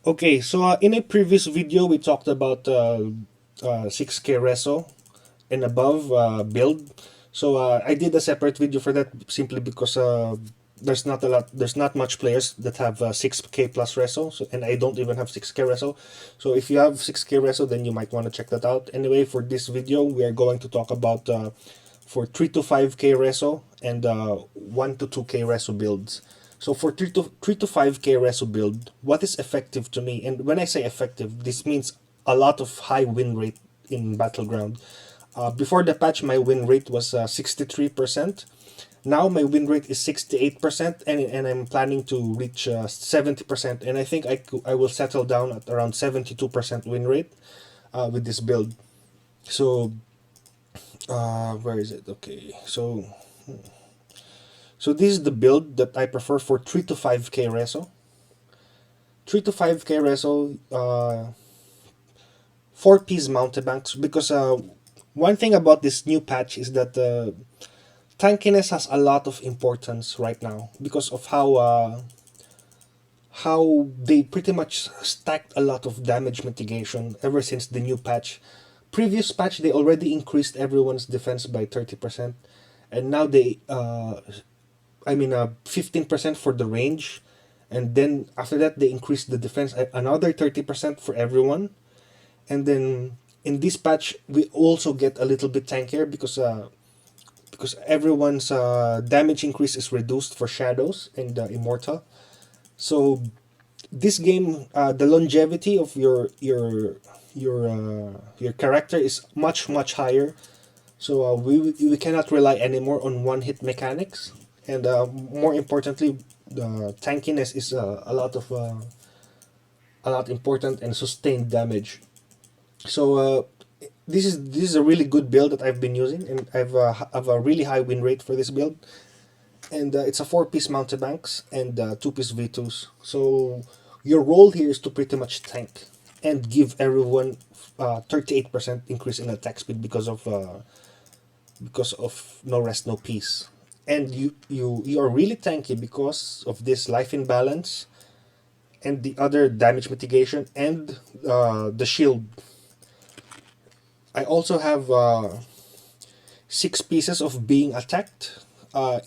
Okay, so in a previous video we talked about 6K reso and above build. So I did a separate video for that simply because there's not much players that have 6K plus reso, so, and I don't even have 6K reso. So if you have 6K reso, then you might want to check that out. Anyway, for this video we are going to talk about for 3 to 5K reso and 1 to 2K reso builds. So for 3 to 5K reso build, what is effective to me? And when I say effective, this means a lot of high win rate in Battleground. Before the patch, my win rate was 63%. Now my win rate is 68%, and I'm planning to reach 70%. And I think I will settle down at around 72% win rate with this build. So where is it? Okay, so this is the build that I prefer for 3 to 5K reso. 3 to 5K reso, 4-piece mountebanks, because one thing about this new patch is that tankiness has a lot of importance right now because of how they pretty much stacked a lot of damage mitigation ever since the new patch. Previous patch they already increased everyone's defense by 30%, and now they 15% for the range, and then after that they increased the defense another 30% for everyone. And then in this patch we also get a little bit tankier because everyone's damage increase is reduced for shadows and immortal. So this game, the longevity of your character is much higher. So we cannot rely anymore on one hit mechanics, and more importantly, the tankiness is a lot important, and sustained damage. So this is a really good build that I've been using, and have a really high win rate for this build. And it's a 4-piece mountebanks and 2-piece V2s. So your role here is to pretty much tank and give everyone 38% increase in attack speed because of no rest no peace. And you are really tanky because of this life imbalance and the other damage mitigation and the shield. I also have 6 pieces of being attacked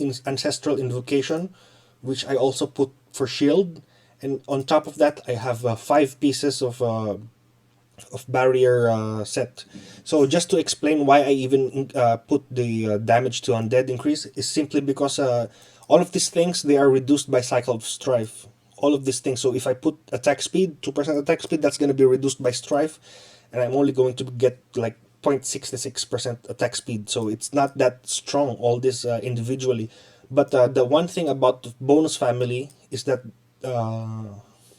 in ancestral invocation, which I also put for shield. And on top of that I have 5 pieces of barrier set. So just to explain why I even put the damage to undead increase is simply because all of these things, they are reduced by cycle of strife. All of these things. So if I put attack speed, 2% attack speed, that's going to be reduced by strife, and I'm only going to get like 0.66% attack speed. So it's not that strong, all this individually. But the one thing about the bonus family is that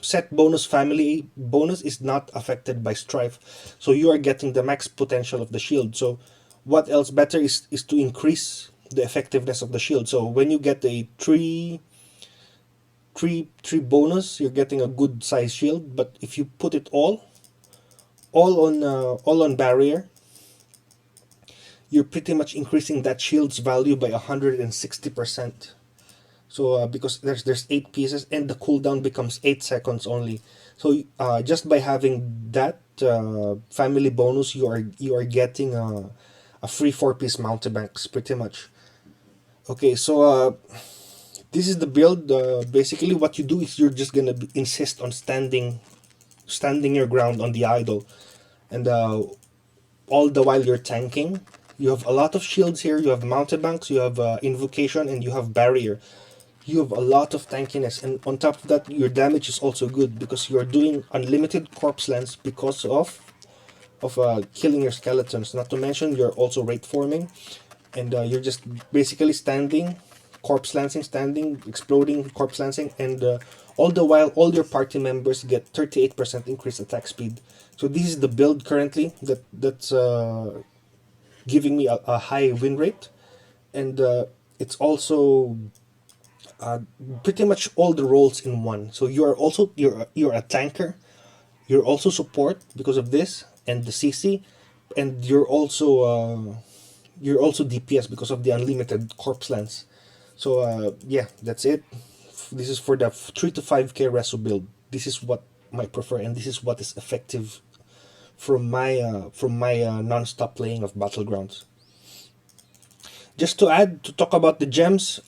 set bonus family bonus is not affected by strife, so you are getting the max potential of the shield. So what else better is to increase the effectiveness of the shield. So when you get a three bonus, you're getting a good size shield. But if you put it all on barrier, you're pretty much increasing that shield's value by 160%. So because there's 8 pieces, and the cooldown becomes 8 seconds only. So just by having that family bonus, you are getting a free 4-piece mountebanks pretty much. Okay, so this is the build. Basically, what you do is you're just gonna insist on standing your ground on the idol, and all the while you're tanking. You have a lot of shields here. You have mountebanks, you have invocation, and you have barrier. You have a lot of tankiness, and on top of that your damage is also good because you are doing unlimited corpse lance because of killing your skeletons. Not to mention you're also rate forming, and you're just basically standing, corpse lancing, standing, exploding, corpse lancing, and all the while all your party members get 38% increased attack speed. So this is the build currently that's giving me a high win rate, and it's also uh, pretty much all the roles in one. So you're a tanker, you're also support because of this and the CC, and you're also DPS because of the unlimited corpse lance. So yeah, that's it. This is for the 3 to 5K reso build. This is my prefer, and this is what is effective from my non-stop playing of Battlegrounds. Just to add, to talk about the gems,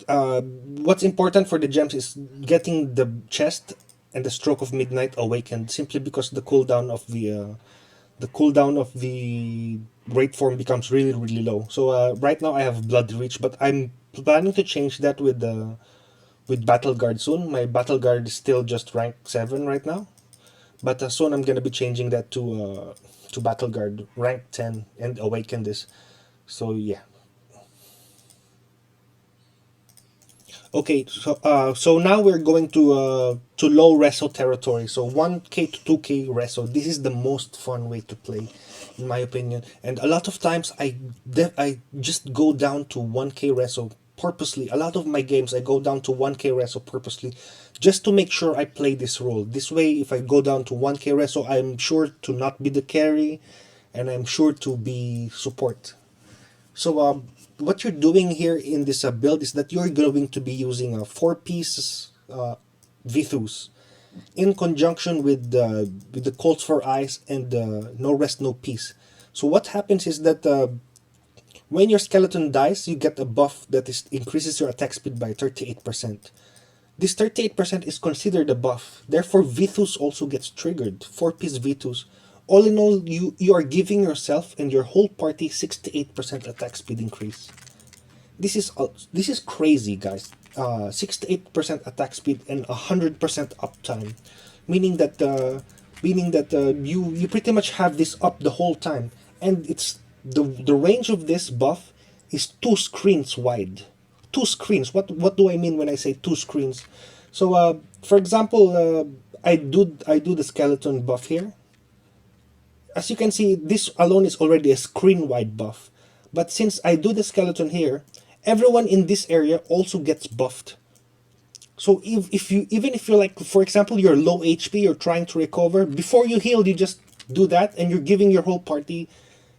what's important for the gems is getting the chest and the stroke of midnight awakened, simply because the cooldown of the great form becomes really really low. So right now I have blood reach, but I'm planning to change that with battle guard soon. My battle guard is still just rank 7 right now, but soon I'm gonna be changing that to battle guard rank 10 and awaken this. So yeah. Okay, so now we're going to low reso territory. So 1k to 2k reso. This is the most fun way to play, in my opinion. And a lot of times I just go down to 1k reso purposely. A lot of my games I go down to 1k reso purposely, just to make sure I play this role. This way, if I go down to 1k reso, I'm sure to not be the carry, and I'm sure to be support. So what you're doing here in this build is that you're going to be using a 4 piece Vithus in conjunction with the Colts for Eyes and No Rest No Peace. So what happens is that when your skeleton dies, you get a buff that increases your attack speed by 38%. This 38% is considered a buff. Therefore, Vithus also gets triggered. 4 piece Vithus. All in all, you are giving yourself and your whole party 68% attack speed increase. This is crazy, guys. 68% attack speed and 100% uptime, meaning that you pretty much have this up the whole time, and it's the range of this buff is 2 screens wide. 2 screens. What do I mean when I say 2 screens? So for example, I do the skeleton buff here. As you can see, this alone is already a screen wide buff. But since I do the skeleton here, everyone in this area also gets buffed. So if you, even if you're like, for example, you're low HP, you're trying to recover, before you heal, you just do that, and you're giving your whole party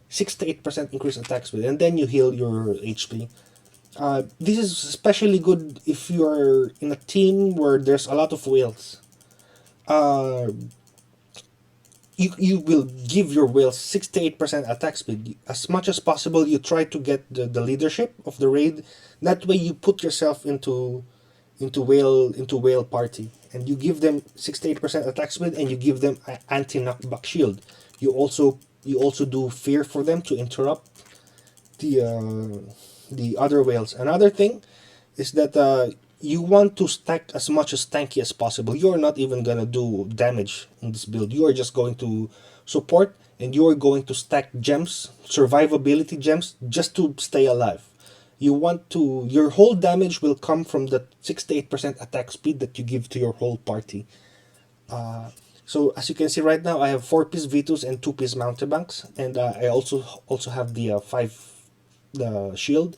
6 to 8% increased attack speed, and then you heal your HP. This is especially good if you're in a team where there's a lot of whales. Uh, you will give your whales 6 to 8% attack speed. As much as possible, you try to get the leadership of the raid. That way you put yourself into whale party, and you give them 6 to 8% attack speed, and you give them anti knockback shield. You also do fear for them to interrupt the other whales. Another thing is that you want to stack as much as tanky as possible. You're not even gonna do damage in this build. You are just going to support, and you are going to stack gems, survivability gems, just to stay alive. Your whole damage will come from the 6 to 8% attack speed that you give to your whole party. So as you can see right now, I have 4 piece Vitus and 2 piece mountebanks, and I also have the 5 the shield.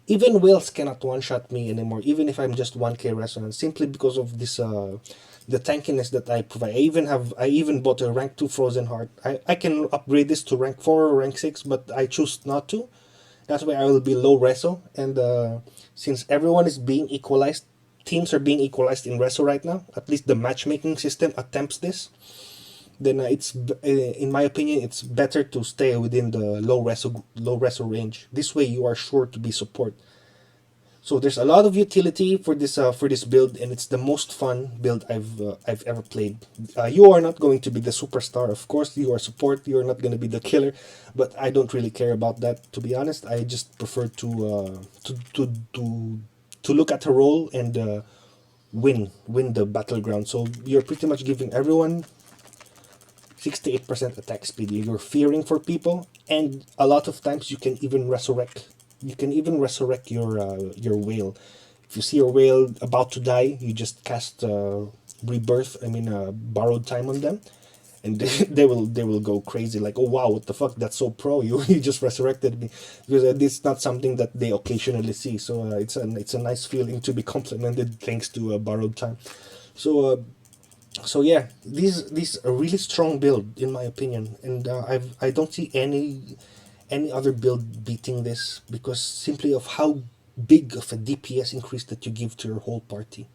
Even whales cannot one-shot me anymore, even if I'm just 1k resonance, simply because of this the tankiness that I provide. I even bought a rank 2 frozen heart. I can upgrade this to rank 4 or rank 6, but I choose not to. That's why I will be low reso, and since everyone is being equalized, teams are being equalized in reso right now. At least the matchmaking system attempts this. Then in my opinion, it's better to stay within the low reso range. This way, you are sure to be support. So there's a lot of utility for this build, and it's the most fun build I've ever played. You are not going to be the superstar, of course. You are support. You are not going to be the killer, but I don't really care about that, to be honest. I just prefer to look at a role and win the battleground. So you're pretty much giving everyone 68% attack speed. You're fearing for people, and a lot of times you can even resurrect. You can even resurrect your whale. If you see your whale about to die, you just cast rebirth. Borrowed time on them, and they will go crazy. Like, oh wow, what the fuck? That's so pro. You just resurrected me, because it's not something that they occasionally see. So it's a nice feeling to be complimented thanks to borrowed time. So yeah, these a really strong build in my opinion, and I don't see any other build beating this, because simply of how big of a DPS increase that you give to your whole party.